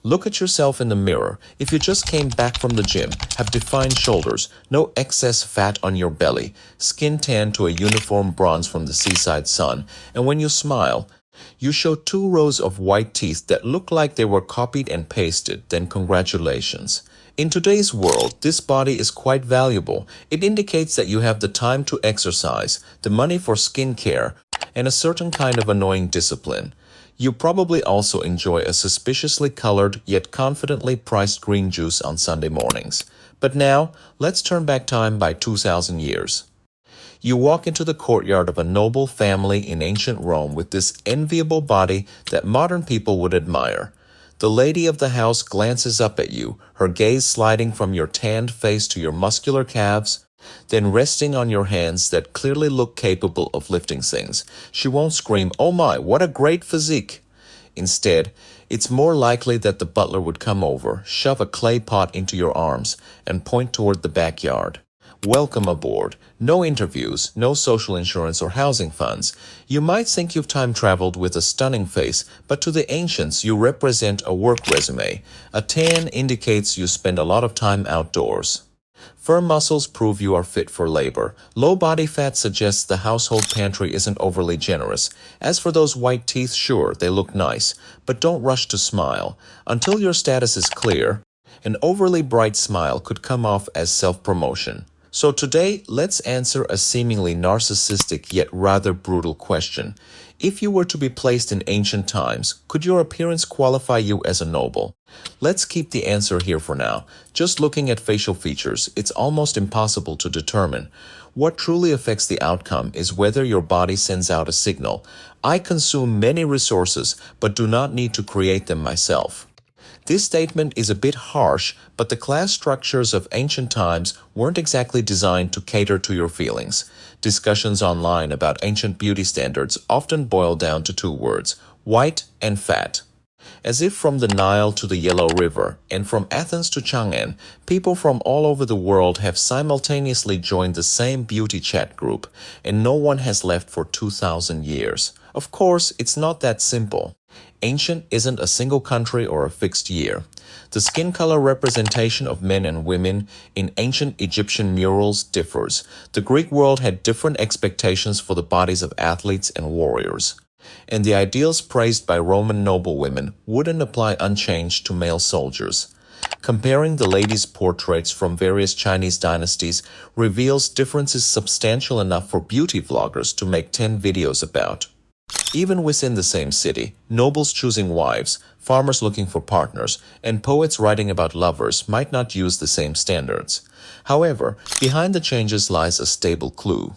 Look at yourself in the mirror. If you just came back from the gym, have defined shoulders, no excess fat on your belly, skin tan to a uniform bronze from the seaside sun, and when you smile, you show 2 rows of white teeth that look like they were copied and pasted, then congratulations. In today's world, this body is quite valuable. It indicates that you have the time to exercise, the money for skincare, and a certain kind of annoying discipline. You probably also enjoy a suspiciously colored yet confidently priced green juice on Sunday mornings. But now, let's turn back time by 2,000 years. You walk into the courtyard of a noble family in ancient Rome with this enviable body that modern people would admire. The lady of the house glances up at you, her gaze sliding from your tanned face to your muscular calves, then resting on your hands that clearly look capable of lifting things. She won't scream, "Oh my, what a great physique!" Instead, it's more likely that the butler would come over, shove a clay pot into your arms, and point toward the backyard. Welcome aboard. No interviews, no social insurance or housing funds. You might think you've time traveled with a stunning face, but to the ancients you represent a work resume. A tan indicates you spend a lot of time outdoors. Firm muscles prove you are fit for labor. Low body fat suggests the household pantry isn't overly generous. As for those white teeth, sure, they look nice, but don't rush to smile. Until your status is clear, an overly bright smile could come off as self-promotion. So today, let's answer a seemingly narcissistic yet rather brutal question. If you were to be placed in ancient times, could your appearance qualify you as a noble? Let's keep the answer here for now. Just looking at facial features, it's almost impossible to determine. What truly affects the outcome is whether your body sends out a signal. I consume many resources, but do not need to create them myself. This statement is a bit harsh, but the class structures of ancient times weren't exactly designed to cater to your feelings. Discussions online about ancient beauty standards often boil down to 2 words, white and fat. As if from the Nile to the Yellow River, and from Athens to Chang'an, people from all over the world have simultaneously joined the same beauty chat group, and no one has left for 2,000 years. Of course, it's not that simple. Ancient isn't a single country or a fixed year. The skin color representation of men and women in ancient Egyptian murals differs. The Greek world had different expectations for the bodies of athletes and warriors. And the ideals praised by Roman noblewomen wouldn't apply unchanged to male soldiers. Comparing the ladies' portraits from various Chinese dynasties reveals differences substantial enough for beauty vloggers to make 10 videos about. Even within the same city, nobles choosing wives, farmers looking for partners, and poets writing about lovers might not use the same standards. However, behind the changes lies a stable clue.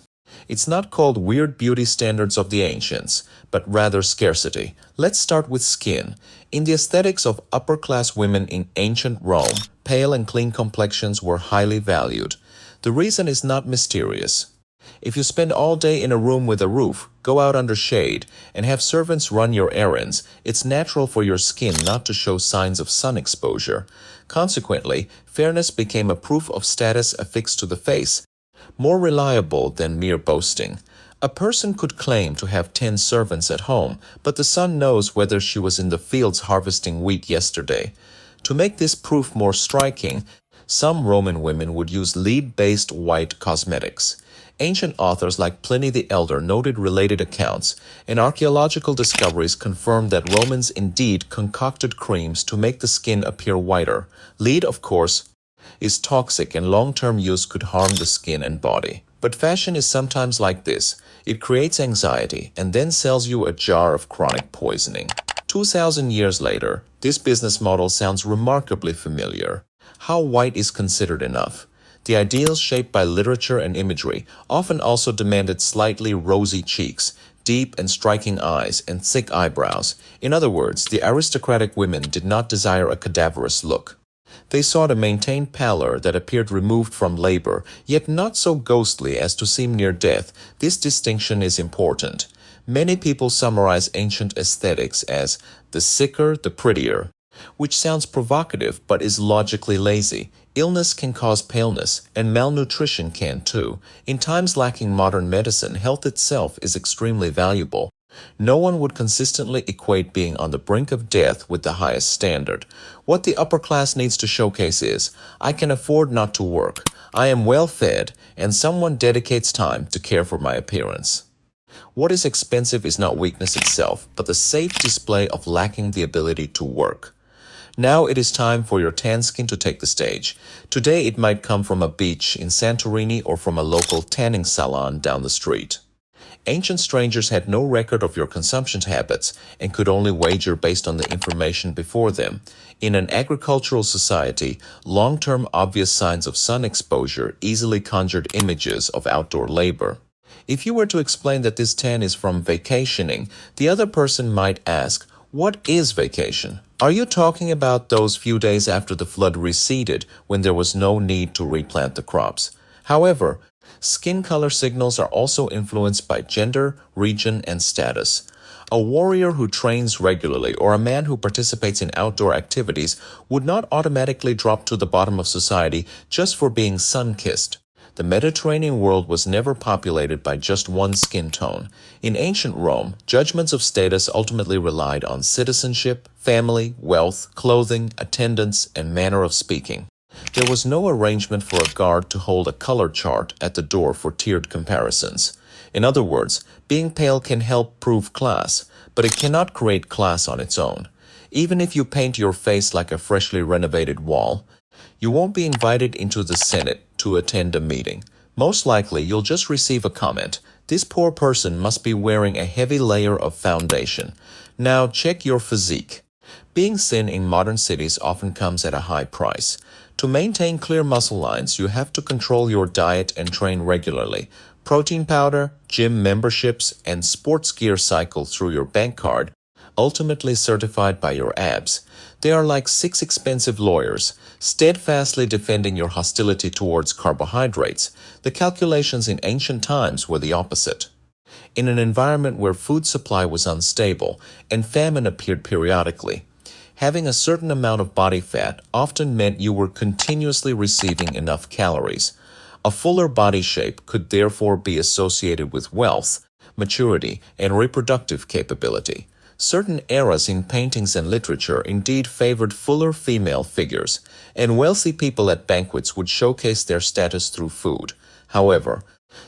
It's not called weird beauty standards of the ancients, but rather scarcity. Let's start with skin. In the aesthetics of upper-class women in ancient Rome, pale and clean complexions were highly valued. The reason is not mysterious. If you spend all day in a room with a roof, go out under shade, and have servants run your errands, it's natural for your skin not to show signs of sun exposure. Consequently, fairness became a proof of status affixed to the face, more reliable than mere boasting. A person could claim to have 10 servants at home, but the sun knows whether she was in the fields harvesting wheat yesterday. To make this proof more striking, some Roman women would use lead-based white cosmetics. Ancient authors like Pliny the Elder noted related accounts, and archaeological discoveries confirmed that Romans indeed concocted creams to make the skin appear whiter. Lead, of course, is toxic and long-term use could harm the skin and body. But fashion is sometimes like this. It creates anxiety and then sells you a jar of chronic poisoning. 2,000 years later, this business model sounds remarkably familiar. How white is considered enough? The ideals shaped by literature and imagery often also demanded slightly rosy cheeks, deep and striking eyes, and thick eyebrows. In other words, the aristocratic women did not desire a cadaverous look. They sought a maintained pallor that appeared removed from labor, yet not so ghostly as to seem near death. This distinction is important. Many people summarize ancient aesthetics as the sicker, the prettier, which sounds provocative but is logically lazy. Illness can cause paleness, and malnutrition can too. In times lacking modern medicine, health itself is extremely valuable. No one would consistently equate being on the brink of death with the highest standard. What the upper class needs to showcase is, I can afford not to work, I am well fed, and someone dedicates time to care for my appearance. What is expensive is not weakness itself, but the safe display of lacking the ability to work. Now it is time for your tan skin to take the stage. Today it might come from a beach in Santorini or from a local tanning salon down the street. Ancient strangers had no record of your consumption habits and could only wager based on the information before them. In an agricultural society, long-term obvious signs of sun exposure easily conjured images of outdoor labor. If you were to explain that this tan is from vacationing, the other person might ask, what is vacation? Are you talking about those few days after the flood receded when there was no need to replant the crops? However, skin color signals are also influenced by gender, region, and status. A warrior who trains regularly or a man who participates in outdoor activities would not automatically drop to the bottom of society just for being sun-kissed. The Mediterranean world was never populated by just one skin tone. In ancient Rome, judgments of status ultimately relied on citizenship, family, wealth, clothing, attendance, and manner of speaking. There was no arrangement for a guard to hold a color chart at the door for tiered comparisons. In other words, being pale can help prove class, but it cannot create class on its own. Even if you paint your face like a freshly renovated wall, you won't be invited into the Senate to attend a meeting. Most likely, you'll just receive a comment. This poor person must be wearing a heavy layer of foundation. Now check your physique. Being thin in modern cities often comes at a high price. To maintain clear muscle lines, you have to control your diet and train regularly. Protein powder, gym memberships, and sports gear cycle through your bank card, ultimately certified by your abs. They are like 6 expensive lawyers, steadfastly defending your hostility towards carbohydrates. The calculations in ancient times were the opposite. In an environment where food supply was unstable and famine appeared periodically, having a certain amount of body fat often meant you were continuously receiving enough calories. A fuller body shape could therefore be associated with wealth, maturity, and reproductive capability. Certain eras in paintings and literature indeed favored fuller female figures, and wealthy people at banquets would showcase their status through food. However,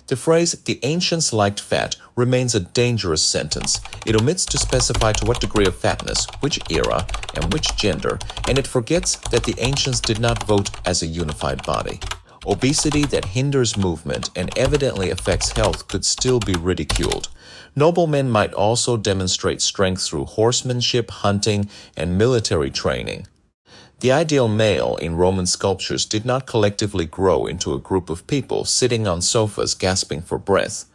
the phrase, the ancients liked fat, remains a dangerous sentence. It omits to specify to what degree of fatness, which era, and which gender, and it forgets that the ancients did not vote as a unified body. Obesity that hinders movement and evidently affects health could still be ridiculed. Noblemen might also demonstrate strength through horsemanship, hunting, and military training. The ideal male in Roman sculptures did not collectively grow into a group of people sitting on sofas gasping for breath.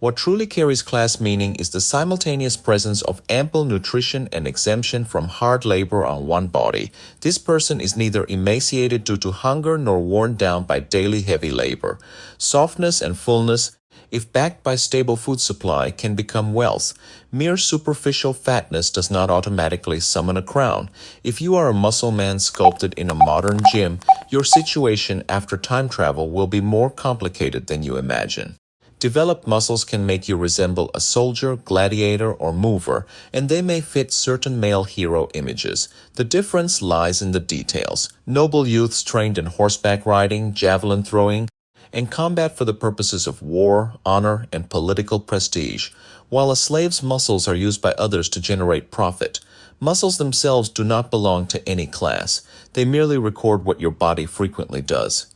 What truly carries class meaning is the simultaneous presence of ample nutrition and exemption from hard labor on one body. This person is neither emaciated due to hunger nor worn down by daily heavy labor. Softness and fullness, if backed by stable food supply, can become wealth. Mere superficial fatness does not automatically summon a crown. If you are a muscle man sculpted in a modern gym, your situation after time travel will be more complicated than you imagine. Developed muscles can make you resemble a soldier, gladiator, or mover, and they may fit certain male hero images. The difference lies in the details. Noble youths trained in horseback riding, javelin throwing, and combat for the purposes of war, honor, and political prestige, while a slave's muscles are used by others to generate profit. Muscles themselves do not belong to any class. They merely record what your body frequently does.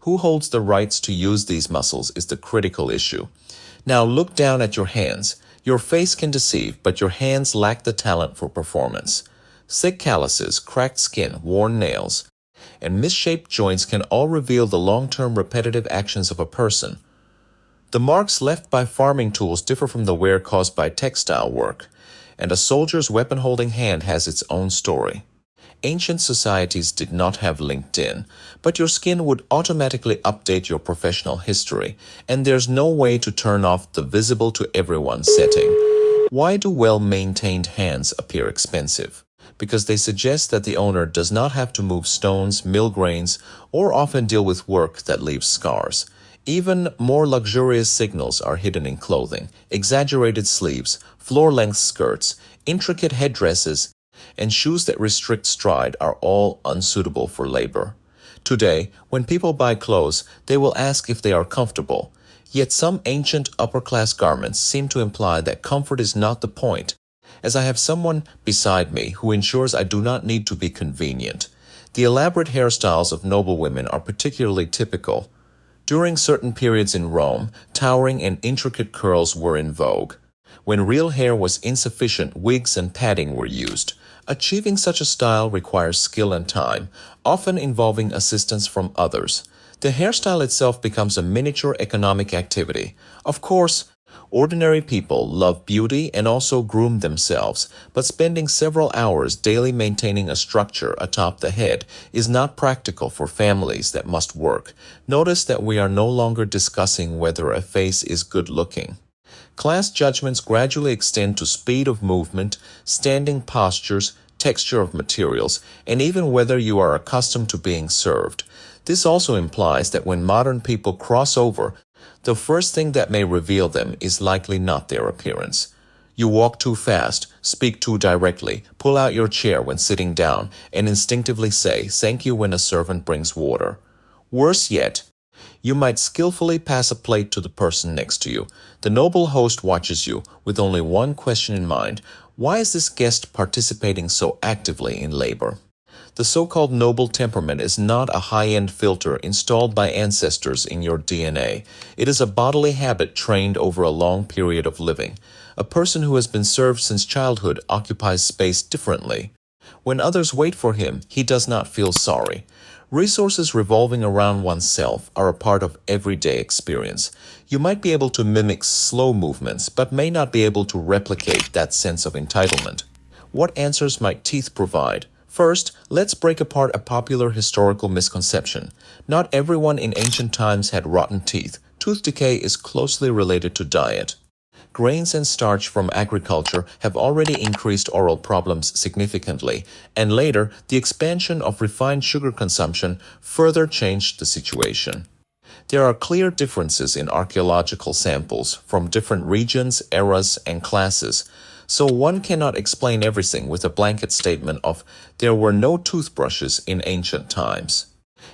Who holds the rights to use these muscles is the critical issue. Now look down at your hands. Your face can deceive, but your hands lack the talent for performance. Thick calluses, cracked skin, worn nails, and misshaped joints can all reveal the long-term repetitive actions of a person. The marks left by farming tools differ from the wear caused by textile work, and a soldier's weapon-holding hand has its own story. Ancient societies did not have LinkedIn, but your skin would automatically update your professional history, and there's no way to turn off the visible to everyone setting. Why do well-maintained hands appear expensive? Because they suggest that the owner does not have to move stones, mill grains, or often deal with work that leaves scars. Even more luxurious signals are hidden in clothing, exaggerated sleeves, floor-length skirts, intricate headdresses, and shoes that restrict stride are all unsuitable for labor. Today, when people buy clothes, they will ask if they are comfortable. Yet some ancient upper-class garments seem to imply that comfort is not the point, as I have someone beside me who ensures I do not need to be convenient. The elaborate hairstyles of noble women are particularly typical. During certain periods in Rome, towering and intricate curls were in vogue. When real hair was insufficient, wigs and padding were used. Achieving such a style requires skill and time, often involving assistance from others. The hairstyle itself becomes a miniature economic activity. Of course, ordinary people love beauty and also groom themselves, but spending several hours daily maintaining a structure atop the head is not practical for families that must work. Notice that we are no longer discussing whether a face is good looking. Class judgments gradually extend to speed of movement, standing postures, texture of materials, and even whether you are accustomed to being served. This also implies that when modern people cross over, the first thing that may reveal them is likely not their appearance. You walk too fast, speak too directly, pull out your chair when sitting down, and instinctively say thank you when a servant brings water. Worse yet, you might skillfully pass a plate to the person next to you. The noble host watches you with only one question in mind: why is this guest participating so actively in labor? The so-called noble temperament is not a high-end filter installed by ancestors in your DNA. It is a bodily habit trained over a long period of living. A person who has been served since childhood occupies space differently. When others wait for him, he does not feel sorry. Resources revolving around oneself are a part of everyday experience. You might be able to mimic slow movements, but may not be able to replicate that sense of entitlement. What answers might teeth provide? First, let's break apart a popular historical misconception. Not everyone in ancient times had rotten teeth. Tooth decay is closely related to diet. Grains and starch from agriculture have already increased oral problems significantly, and later, the expansion of refined sugar consumption further changed the situation. There are clear differences in archaeological samples from different regions, eras, and classes, so one cannot explain everything with a blanket statement of there were no toothbrushes in ancient times.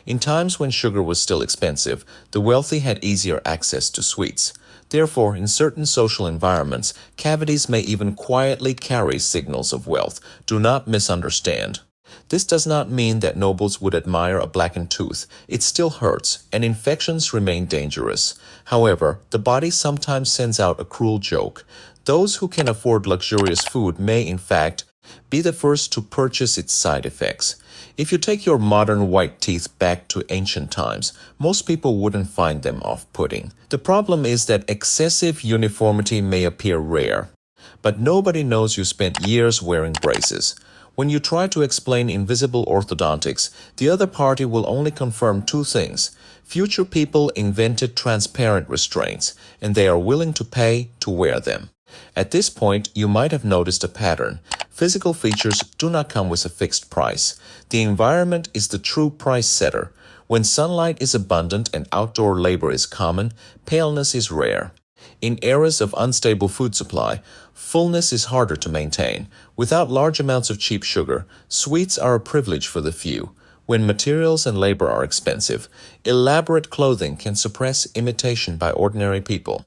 In times when sugar was still expensive, the wealthy had easier access to sweets. Therefore, in certain social environments, cavities may even quietly carry signals of wealth. Do not misunderstand. This does not mean that nobles would admire a blackened tooth. It still hurts, and infections remain dangerous. However, the body sometimes sends out a cruel joke. Those who can afford luxurious food may, in fact, be the first to purchase its side effects. If you take your modern white teeth back to ancient times, most people wouldn't find them off-putting. The problem is that excessive uniformity may appear rare, but nobody knows you spent years wearing braces. When you try to explain invisible orthodontics, the other party will only confirm two things. Future people invented transparent restraints, and they are willing to pay to wear them. At this point, you might have noticed a pattern. Physical features do not come with a fixed price. The environment is the true price setter. When sunlight is abundant and outdoor labor is common, paleness is rare. In eras of unstable food supply, fullness is harder to maintain. Without large amounts of cheap sugar, sweets are a privilege for the few. When materials and labor are expensive, elaborate clothing can suppress imitation by ordinary people.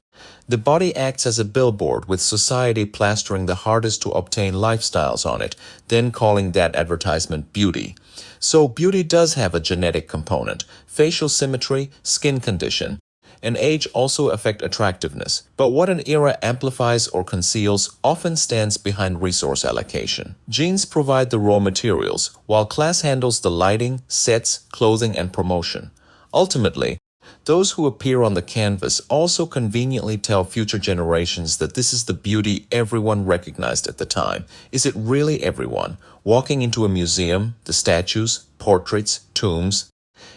The body acts as a billboard with society plastering the hardest to obtain lifestyles on it, then calling that advertisement beauty. So beauty does have a genetic component, facial symmetry, skin condition, and age also affect attractiveness. But what an era amplifies or conceals often stands behind resource allocation. Genes provide the raw materials, while class handles the lighting, sets, clothing, and promotion. Ultimately, those who appear on the canvas also conveniently tell future generations that this is the beauty everyone recognized at the time. Is it really everyone? Walking into a museum, the statues, portraits, tombs,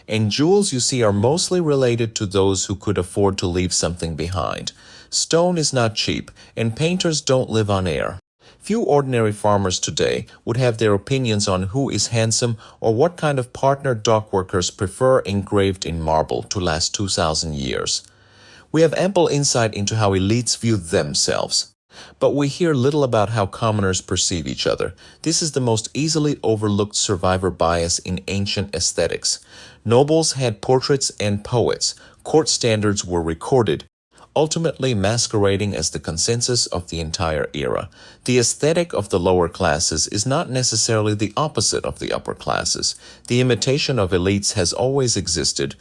and jewels you see are mostly related to those who could afford to leave something behind. Stone is not cheap, and painters don't live on air. Few ordinary farmers today would have their opinions on who is handsome or what kind of partner dock workers prefer engraved in marble to last 2,000 years. We have ample insight into how elites view themselves. But we hear little about how commoners perceive each other. This is the most easily overlooked survivor bias in ancient aesthetics. Nobles had portraits and poets. Court standards were recorded, ultimately masquerading as the consensus of the entire era. The aesthetic of the lower classes is not necessarily the opposite of the upper classes. The imitation of elites has always existed,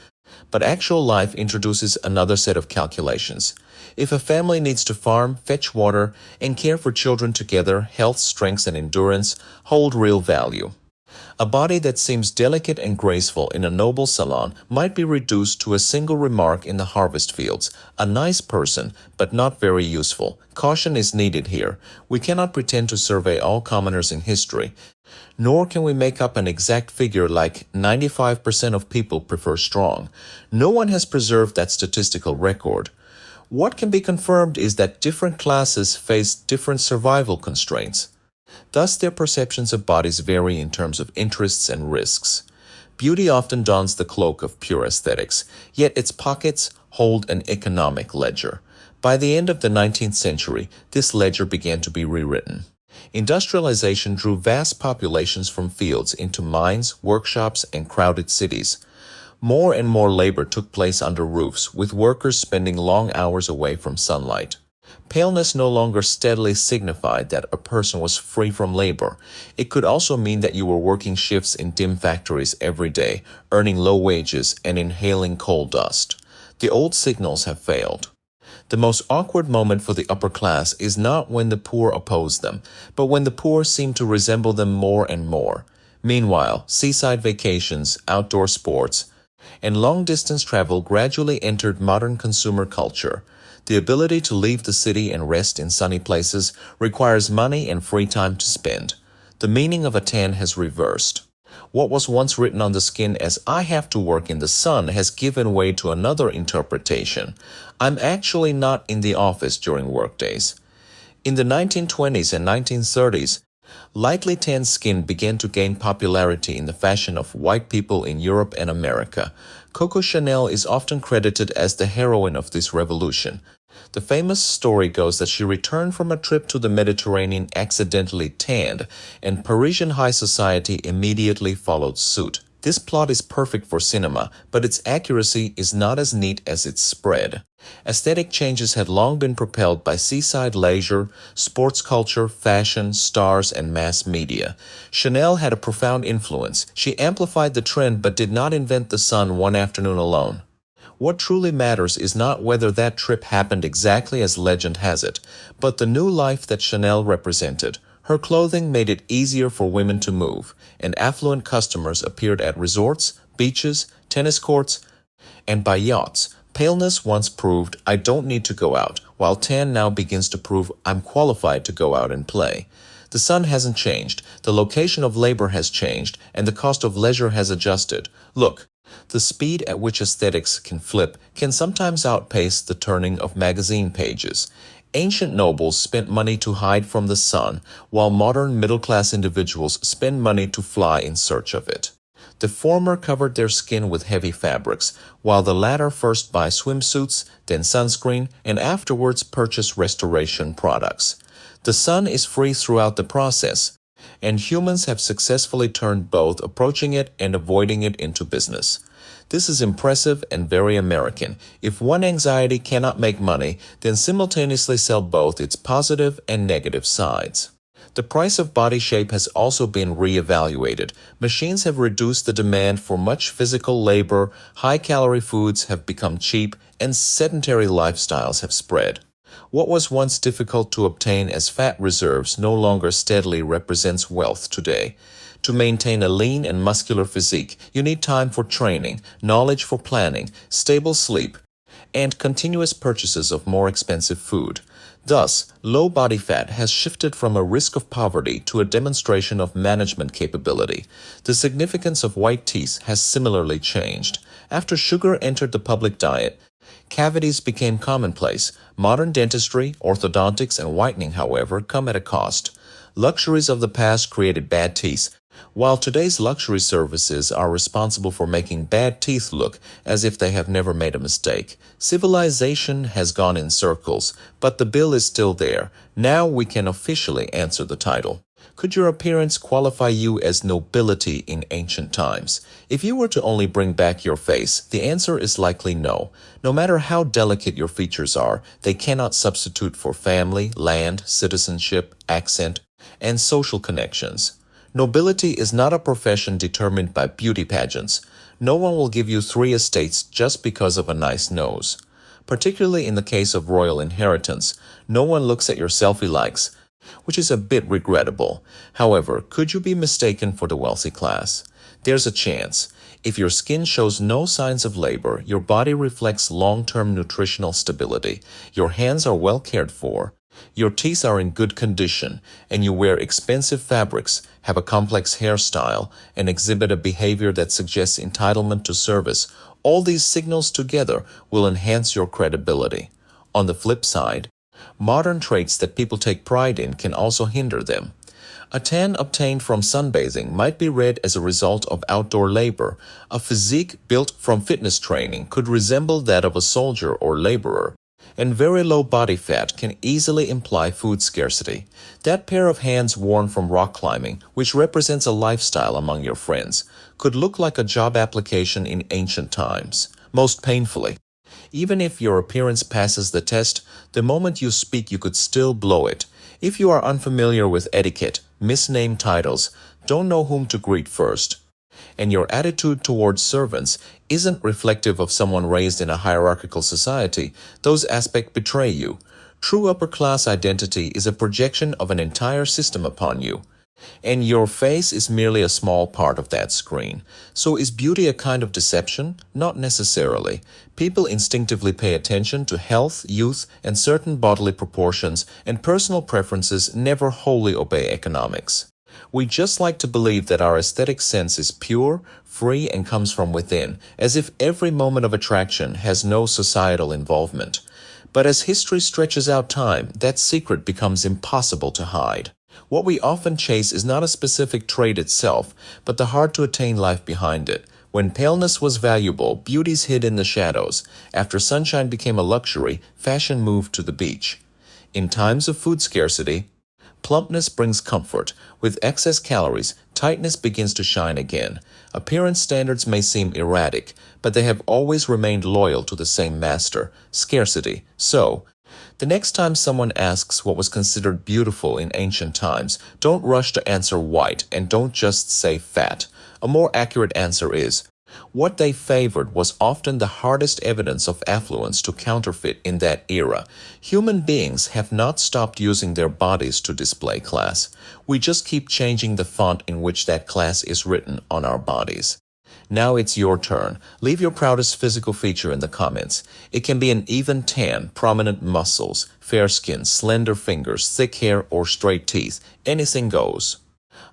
but actual life introduces another set of calculations. If a family needs to farm, fetch water, and care for children together, health, strength, and endurance hold real value. A body that seems delicate and graceful in a noble salon might be reduced to a single remark in the harvest fields. A nice person, but not very useful. Caution is needed here. We cannot pretend to survey all commoners in history, nor can we make up an exact figure like 95% of people prefer strong. No one has preserved that statistical record. What can be confirmed is that different classes face different survival constraints. Thus, their perceptions of bodies vary in terms of interests and risks. Beauty often dons the cloak of pure aesthetics, yet its pockets hold an economic ledger. By the end of the 19th century, this ledger began to be rewritten. Industrialization drew vast populations from fields into mines, workshops, and crowded cities. More and more labor took place under roofs, with workers spending long hours away from sunlight. Paleness no longer steadily signified that a person was free from labor. It could also mean that you were working shifts in dim factories every day, earning low wages and inhaling coal dust. The old signals have failed. The most awkward moment for the upper class is not when the poor oppose them, but when the poor seem to resemble them more and more. Meanwhile, seaside vacations, outdoor sports, and long-distance travel gradually entered modern consumer culture. The ability to leave the city and rest in sunny places requires money and free time to spend. The meaning of a tan has reversed. What was once written on the skin as "I have to work in the sun" has given way to another interpretation. I'm actually not in the office during workdays. In the 1920s and 1930s, lightly tanned skin began to gain popularity in the fashion of white people in Europe and America. Coco Chanel is often credited as the heroine of this revolution. The famous story goes that she returned from a trip to the Mediterranean accidentally tanned, and Parisian high society immediately followed suit. This plot is perfect for cinema, but its accuracy is not as neat as its spread. Aesthetic changes had long been propelled by seaside leisure, sports culture, fashion, stars, and mass media. Chanel had a profound influence. She amplified the trend but did not invent the sun one afternoon alone. What truly matters is not whether that trip happened exactly as legend has it, but the new life that Chanel represented. Her clothing made it easier for women to move, and affluent customers appeared at resorts, beaches, tennis courts, and by yachts. Paleness once proved "I don't need to go out," while tan now begins to prove "I'm qualified to go out and play." The sun hasn't changed, the location of labor has changed, and the cost of leisure has adjusted. Look, the speed at which aesthetics can flip can sometimes outpace the turning of magazine pages. Ancient nobles spent money to hide from the sun, while modern middle-class individuals spend money to fly in search of it. The former covered their skin with heavy fabrics, while the latter first buy swimsuits, then sunscreen, and afterwards purchase restoration products. The sun is free throughout the process, and humans have successfully turned both approaching it and avoiding it into business. This is impressive and very American. If one anxiety cannot make money, then simultaneously sell both its positive and negative sides. The price of body shape has also been re-evaluated. Machines have reduced the demand for much physical labor, high-calorie foods have become cheap, and sedentary lifestyles have spread. What was once difficult to obtain as fat reserves no longer steadily represents wealth today. To maintain a lean and muscular physique, you need time for training, knowledge for planning, stable sleep, and continuous purchases of more expensive food. Thus, low body fat has shifted from a risk of poverty to a demonstration of management capability. The significance of white teeth has similarly changed. After sugar entered the public diet, cavities became commonplace. Modern dentistry, orthodontics, and whitening, however, come at a cost. Luxuries of the past created bad teeth, while today's luxury services are responsible for making bad teeth look as if they have never made a mistake. Civilization has gone in circles, but the bill is still there. Now we can officially answer the title. Could your appearance qualify you as nobility in ancient times? If you were to only bring back your face, the answer is likely no. No matter how delicate your features are, they cannot substitute for family, land, citizenship, accent, and social connections. Nobility is not a profession determined by beauty pageants. No one will give you 3 estates just because of a nice nose. Particularly in the case of royal inheritance, no one looks at your selfie likes, which is a bit regrettable. However, could you be mistaken for the wealthy class? There's a chance. If your skin shows no signs of labor, your body reflects long-term nutritional stability, your hands are well cared for, your teeth are in good condition, and you wear expensive fabrics, have a complex hairstyle, and exhibit a behavior that suggests entitlement to service, all these signals together will enhance your credibility. On the flip side, modern traits that people take pride in can also hinder them. A tan obtained from sunbathing might be read as a result of outdoor labor. A physique built from fitness training could resemble that of a soldier or laborer. And very low body fat can easily imply food scarcity. That pair of hands worn from rock climbing, which represents a lifestyle among your friends, could look like a job application in ancient times, most painfully. Even if your appearance passes the test, the moment you speak you could still blow it. If you are unfamiliar with etiquette, misnamed titles, don't know whom to greet first, and your attitude towards servants isn't reflective of someone raised in a hierarchical society, those aspects betray you. True upper-class identity is a projection of an entire system upon you, and your face is merely a small part of that screen. So is beauty a kind of deception? Not necessarily. People instinctively pay attention to health, youth, and certain bodily proportions, and personal preferences never wholly obey economics. We just like to believe that our aesthetic sense is pure, free, and comes from within, as if every moment of attraction has no societal involvement. But as history stretches out time, that secret becomes impossible to hide. What we often chase is not a specific trait itself, but the hard-to-attain life behind it. When paleness was valuable, beauties hid in the shadows. After sunshine became a luxury, fashion moved to the beach. In times of food scarcity, plumpness brings comfort. With excess calories, tightness begins to shine again. Appearance standards may seem erratic, but they have always remained loyal to the same master, scarcity. So, the next time someone asks what was considered beautiful in ancient times, don't rush to answer white and don't just say fat. A more accurate answer is, what they favored was often the hardest evidence of affluence to counterfeit in that era. Human beings have not stopped using their bodies to display class. We just keep changing the font in which that class is written on our bodies. Now it's your turn. Leave your proudest physical feature in the comments. It can be an even tan, prominent muscles, fair skin, slender fingers, thick hair, or straight teeth. Anything goes.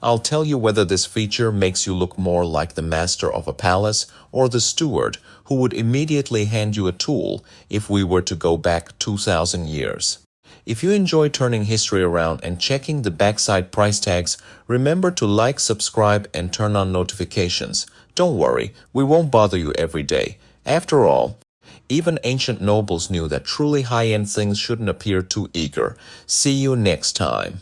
I'll tell you whether this feature makes you look more like the master of a palace or the steward who would immediately hand you a tool if we were to go back 2,000 years. If you enjoy turning history around and checking the backside price tags, remember to like, subscribe, and turn on notifications. Don't worry, we won't bother you every day. After all, even ancient nobles knew that truly high-end things shouldn't appear too eager. See you next time.